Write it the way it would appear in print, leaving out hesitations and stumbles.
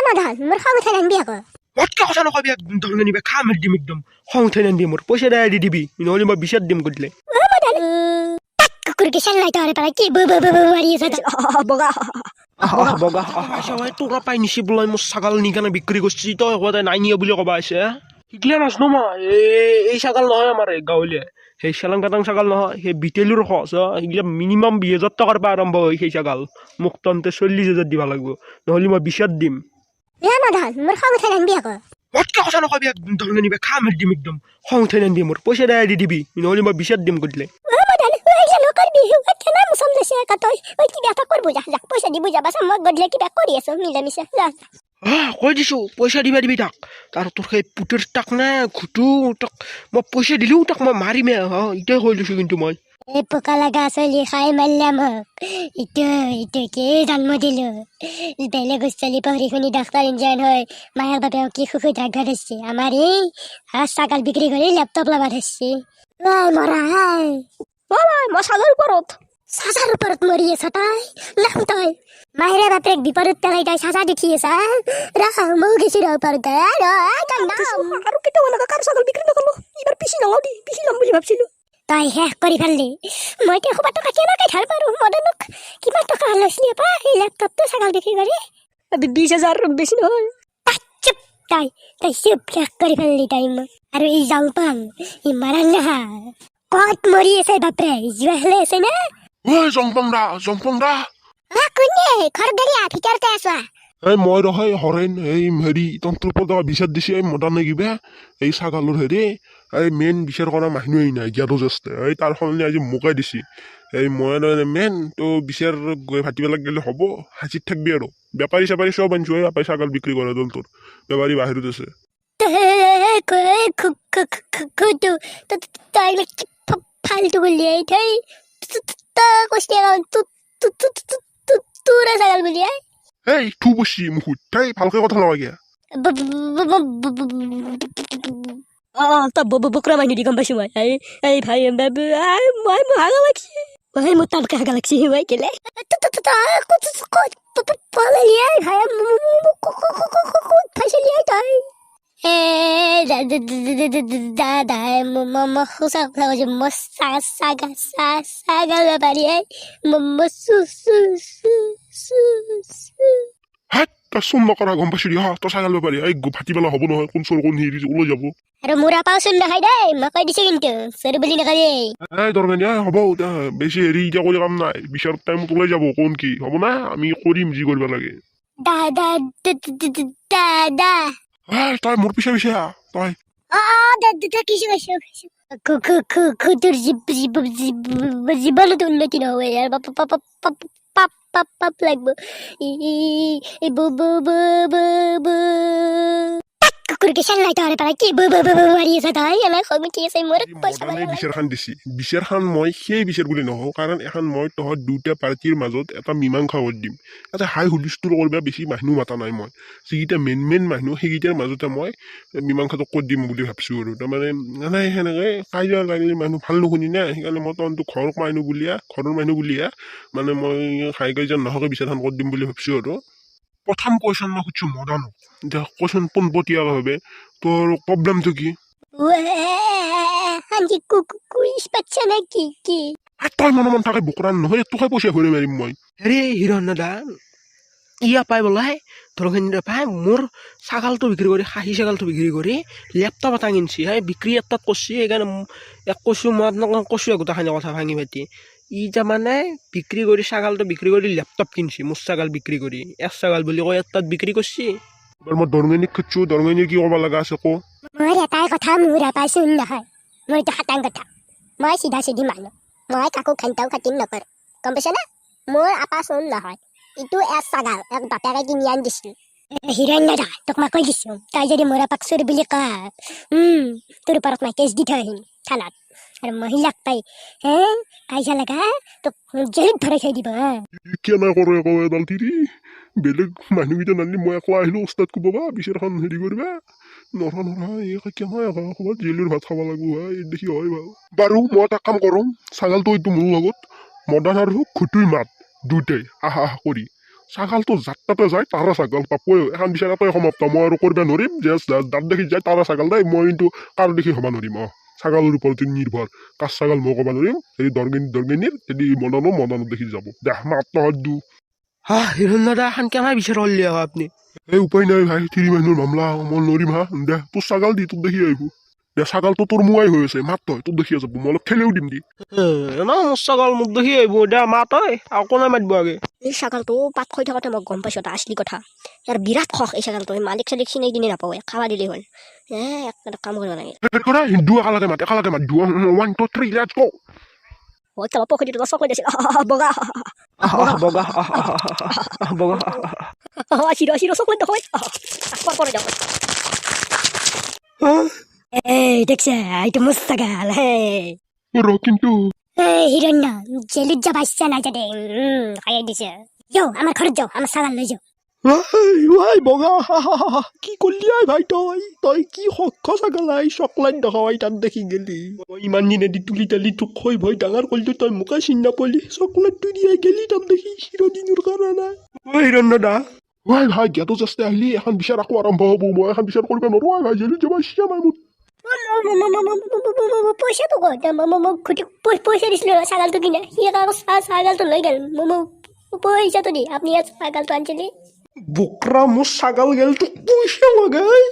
মাধান মোৰ খং উঠাই নানবি আকৌ মতকে কথা নকবি একদম ধৰণে নিবা খা মাৰি দিম একদম খং উঠাই নানবি মোৰ পইচা দাই দি দিবি নহ'লে মই বিচাৰ দিম গতিলে কুকুৰ কি চেল নাই তহঁতে পাৰা কি মাৰি আছে বগা বগা তোৰা পাই নিছি বোলাই মোৰ ছাগাল নিকানে বিক্ৰী কৰিছি তই সদায় নাই নিয়ে বুলি ক'বা আছে শিকলে নাজনো মই এই ছাগাল নহয় আমাৰ গাঁৱলীয়া সেই চেলাং কাটাং ছাগাল নহয় সেই বিটেলুৰ খৰচ সেইগিলা মিনিমাম 20,000 টকাৰ পৰা আৰম্ভ হয় সেই ছাগাল মোক তন্তে 40,000 দিবা লাগিব নহ'লে মই বিচাৰ দিম মাধান মোৰ খং উঠাই নানবি আকৌ মতকে কথা নকবি একদম ধৰণে নিবা খা মাৰি দিম একদম খং উঠাই নানবি মোৰ পইচা দাই দি দিবি নহ'লে মই বিচাৰ দিম গতিলে পইচা দিব যাবা মই গধূলি কিবা কৰি আছো মিলা মিছা কৈ দিছো পইচা দিবা দিবি তাক তাৰ তোৰ সেই পুতেৰ তাক নে ঘুটু তাক মই পইচা দিলেও তাক মই মাৰিমে এতিয়াই কৈ দিছো কিন্তু মই এই পোকা লগা চলি খাই মাৰিলে মোক ইটো কি জন্ম দিলো বেলেগ চলি পঢ়ি শুনি ডাক্তৰ ইঞ্জিনিয়াৰ হয় মায়াৰ বাপেও কি সুখী ৰাখবা ধৰিছে আমাৰ এই ছাগাল বিক্ৰী কৰি লেপটপ ল'বা ধৰিছে মৰা মই ছাগাৰ ওপৰত মৰি আছ তই নাম তই মায়েৰে বাপেক বিপদত পেলাই তাই চাজা দেখি আছা ময়ো গেছি ওপৰত আৰু কেতিয়াও লগা কাৰ ছাগল বিক্ৰী নকৰো এইবাৰ পিছি নলওঁ দি পিছি ল'ম বুলি ভাবছিলো তই শেষ কৰি ফেললি মই এতিয়া সোপা টকা কেনেকৈ ধাৰ পাৰো মদনক কিমান টকা লৈছিলি পা এই লেপটপটো ছাগাল বিক্ৰী কৰি 20,000 বেছি নহয় চুপ তই চুপ শেষ কৰি ফেললি তাই মই আৰু এই জংপাং ই মাৰান নাহা ক'ত মৰি আছে বাপৰে যোৱা হ'লে আছে না জংপং দা কোনে ঘৰ গেলিয়া ভিতৰতে আছোৱা এই মই ৰহাই হৰেন এই হেৰি তন্ত্ৰৰ পৰা বিচাৰ দিছে এই মদানে কিবা এই ছাগালৰ হেৰি এই মেইন বিচাৰ কৰা মানুহেই নাই জ্ঞাতো জেষ্ঠে এই তাৰ সলনি আজি মোকাই দিছে এই মই মেইন তো বিচাৰ গৈ ভাটিবেলাক গ'লে হ'ব হাজিত থাকবি আৰু বেপাৰী চেপাৰী চব আনিছো এই আপাই ছাগাল বিক্ৰী কৰে দলটোৰ বেপাৰী বাহিৰত আছে ফালতু গুলিয়াই থৈ তোৰা ছাগাল গুলিয়াই এই থু বসি মুখত তাই ভালকে কথা নালাগে তই বকৰা মানুহ দি গম পাইছো মই এই ভাই মই হাগা লাগছি মোৰ তালকে হাগা লাগছি মই কেলে দাদাই মই সঁচা কথা কৈছো মই ছাগাল বেপাৰী তই চোন নকৰা গম পাইছো দিয়া তই ছাগাল বেপাৰী এই ভাটিবেলা হ'ব নহয় কোন চোৰ কোন হেৰি ওলাই যাব আৰু মোৰা পাও চোন নাখাই দেই মই কৈ দিছো কিন্তু চোৰ বুলি নাখাই দেই এই দৰকাৰ দিয়া হ'ব বেছি হেৰি এতিয়া কৰি কাম নাই বিচাৰ টাইমত ওলাই যাব কোন কি হ'ব না আমি কৰিম যি কৰিব লাগে দাদা তই মোৰ পিছে পিছে তই তোৰ জীৱনত উন্নতি নহয় ইয়াৰ পাপ লাগব কুকুৰ কি চেল নাই তহঁতে পাৰা কি মাৰি আছে তই এনে খং উঠি আছে মোৰ পইচা বিচাৰখন দিছি বিচাৰখন মই সেই বিচাৰ বুলি নহওঁ কাৰণ এখন মই তহঁত দুটা পাৰ্টিৰ মাজত এটা মীমাংসা কৰি দিম এটা হাই হুলস্থুল কৰিব বেছি মানুহ মাতা নাই মই যিকেইটা মেইন মানুহ সেইকেইটাৰ মাজতে মই মীমাংসাটো কৰি দিম বুলি ভাবিছো আৰু তাৰমানে নাই সেনেকৈ কাজিয়া লাগিলে মানুহ ভাল নুশুনি না সেইকাৰণে মই তহঁতটো ঘৰৰ মানুহ বুলিয়া মানে মই হাই কাজিয়া নহকে বিচাৰখন কৰি দিম বুলি ভাবিছো আৰু প্ৰথম কুৱেশ্যন মই সুধিছো মদানক এতিয়া কুৱেশ্যন পোনপটীয়াভাৱে তোৰ প্ৰব্লেমটো কি তই মন থাকে বকৰা নহয় তোকে পইচা ঘূৰাই মাৰিম মই হেৰি হিৰণ দাদা ইয়া পাই বোলাই ধৰখিনি পাই মোৰ ছাগালটো বিক্ৰী কৰি খাহী ছাগালটো বিক্ৰী কৰি লেপটপ এটা কিনছি বিক্ৰী এটাত কৰিছি সেইকাৰণে এক কৈছোঁ মই আপোনাক কৈছোঁ গোটেইখিনি কথা ভাঙি পাতি ই তাৰমানে বিক্ৰী কৰি ছাগালটো বিক্ৰী কৰি লেপটপ কিনছি মোৰ ছাগাল বিক্ৰী কৰি ছাগাল বুলি কৈ এটাত বিক্ৰী কৰিছি মই দৰঙেনীক খুজিছো দৰঙেনীৰ কি ক'ব লগা আছে আকৌ মোৰ এটাই কথা মোৰ এটাই চোন নহয় মোৰ এইটো খাটাং কথা মই চিধা চিধি মানুহ মই কাকো খান্তাও খাতিম নকৰোঁ গম পাইছে না মোৰ আপা চোন নহয় ইটো ছাগাল বাপেকে কিনি আনি দিছিল হিৰণ্য দা তোক মই কৈ দিছো তাই যদি মোৰ আপাক চোৰ বুলি কয় তোৰ ওপৰত মই কেছ দি থৈ আহিম থানাত আৰু মহিলাক পাই কাজিয়া লগা তোক জেলত ভৰাই থৈ দিব কেনে কৰে আকৌ এডাল তিৰি বেলেগ মানুহকেইটা নানি মই একলা আহিলো ওস্তাদ ক'বা বিচাৰখন হেৰি কৰিবা নৰা এই কেনে আকৌ জেলৰ ভাত খাব লাগিব দেখি হয় বাৰু মই এটা কাম কৰোঁ ছাগালটো এইটো মোৰ লগত মদান আৰু খুটুই মাত দুটাই আহা কৰি ছাগালটো যাত্ৰাতে যায় তাৰা ছাগাল পাপই এখন বিচাৰাতে সমাপ্ত মই আৰু কৰিব নোৱাৰিম যে দাঁত দেখি যায় তাৰা ছাগাল দেই মই কিন্তু কাৰ দেখি হ'ব নোৱাৰিম ছাগালৰ ওপৰত নিৰ্ভৰ কাজ ছাগাল মই ক'ব নোৱাৰিম হেৰি দৰগেনিৰ যদি মদনত দেখি যাব দেহ মাত নহয় দু হিৰণ্য দা এখন কেনে বিচাৰ উলিয়া আপুনি এই উপায় নাই ভাই তিৰি মানুহৰ মামলা মই নোৱাৰিম দে তোৰ ছাগাল দি তোক দেখি আহিব দে ছাগালটো তোৰ মোৱাই হৈ আছে মাত তই তোক দেখি যাব মই অলপ ঠেলিও দিম দি মোৰ ছাগাল মোক দেখি আহিব দে মা তই আকৌ নাই মাতিব আগে এই ছাগালটো পাত খাই থাকোঁতে মই গম পাইছোঁ এটা আচলি কথা ইয়াৰ বিৰাট খখ এই ছাগালটো মালিক চালিক চিনাই দিনে নাপাওঁ খাবা দিলেই হ'ল একটা কাম কৰিব লাগে হিন্দু একেলগে মাত 1 2 3 লেটছ গো তলত পকেটটো চকলেট আছিল বগা বগা বগা চিৰ চকলেট নহয় পৰে যাও এই দেখছে এইটো মোৰ ছাগাল হে ৰ কিন্তু এই হিৰণ্য জেলত যাব ইচ্ছা নাই যাতে খাই দিছে যাও আমাৰ ঘৰত যাও আমাৰ ছাগাল লৈ যাও ভাই বগা কি কৰলি ভাই তই কি সক্ষ ছাগাল চকলেট দেখাৱাই তাত দেখি গেলি ইমান দিনে দি তুলি তালি তোক হৈ ভয় ডাঙৰ কৰিলো তই মোকে চিন নাপালি চকলেটটো দিয়াই গেলি তাত দেখি চিৰদিনৰ কাৰণে হিৰণ্য দা ভাই গেটো জাষ্ট আহিলি এখন বিচাৰ আকৌ আৰম্ভ হ'ব মই এখন বিচাৰ কৰিব নোৱাৰো ভাই জেলত যাব ইচ্ছা নাই মোৰ পইচাটো ক'ত পইচা দিছিলো ছাগালটো কিনে সি আকৌ ছাগালটো লৈ গেল পইচাটো দি আপুনি ছাগালটো আনিছিলি বোকৰা মোৰ ছাগাল গেল তোক পইচা লগাই